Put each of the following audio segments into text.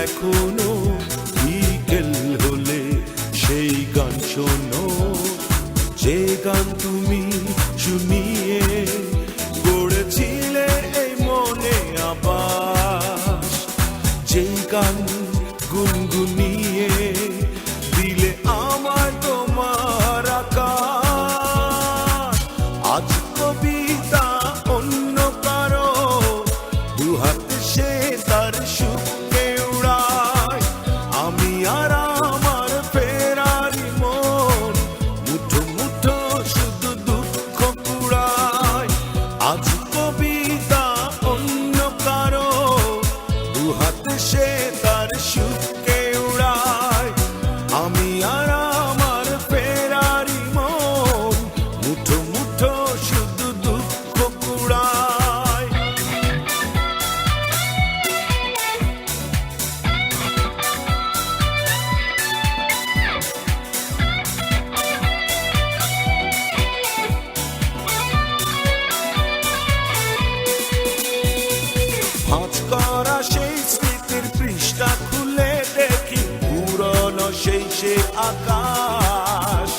এখনো বিকেল হলে সেই গান শোনো, যে গান তুমি শুনিয়ে গড়েছিলে এই মনে আবাস, যে গান গুনগুনিয়ে দিলে আমার তোমার আকাশ। আজ কবিতা অন্য কারো দুহাতে সে তার সুখকে উড়ায়, আমি আর আমার ফেরারি মন মুঠো মুঠো শুধু দুঃখ কুড়ায়। আজ কবিতা অন্য কারো দুহাতে সে তার সুখকে উড়ায়, আমি আর আমার ফেরারি মন মুঠো মুঠো শুধু দুঃখ কুড়ায়। ভাঁজ করা সেই স্মৃতির পৃষ্ঠা খুলে দেখি পুরনো সেই সে আকাশ,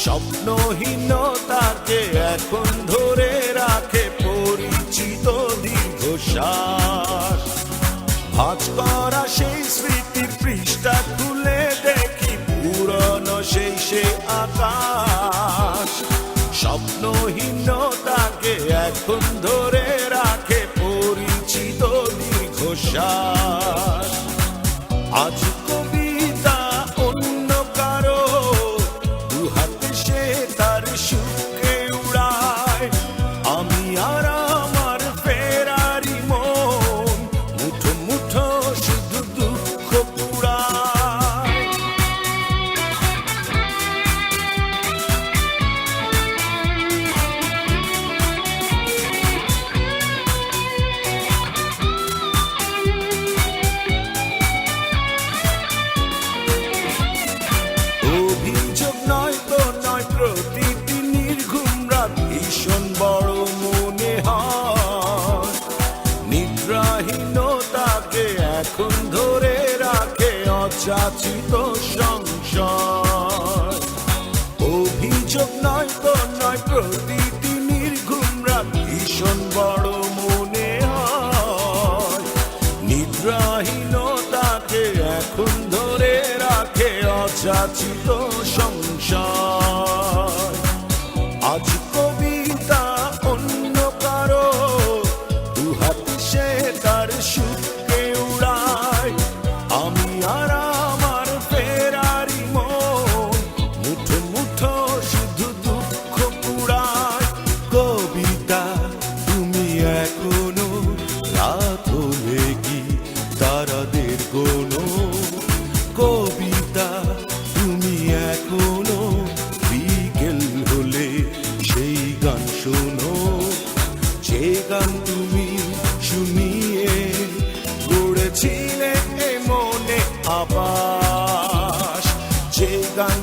স্বপ্নহীনতাকে এখন ধরে রাখে পরিচিত দীর্ঘশ্বাস। ভাঁজ করা সেই স্মৃতির পৃষ্ঠা খুলে দেখি পুরনো সেই সে আকাশ, স্বপ্নহীনতাকে এখন ধরে রাখে পরিচিত দীর্ঘশ্বাস। আজ কবিতা অন্য কারো দুহাতে সে তার সুখকে উড়ায়, আমি আর আমার ফেরারি মন মুঠো মুঠো শুধু দুঃখ কুড়ায়। অভিযোগ নয় তো নয়, প্রতিটি নির্ঘুম রাত ভীষণ বড় মনে হয়, নিদ্রাহীনতাকে এখন ধরে রাখে অযাচিত সংশয়। অভিযোগ নয় তো নয়, প্রতিটি নির্ঘুম রাত ভীষণ বড় মনে হয়, নিদ্রাহীনতাকে এখন ধরে রাখে অযাচিত সংশয়। আজ কবিতা অন্য কারো দুহাতে সে তার সুখকে উড়ায়, আমি আর আমার ফেরারি মন মুঠো মুঠো শুধু দুঃখ কুড়ায়। কবিতা তুমি এখনো রাত হলে কি তারাদের গোনো, কবিতা তুমি এখনো বিকেল হলে সেই গান শোনো, যে গান তুমি শুনিয়ে গড়েছিলে এ মনে আবাস, যে গান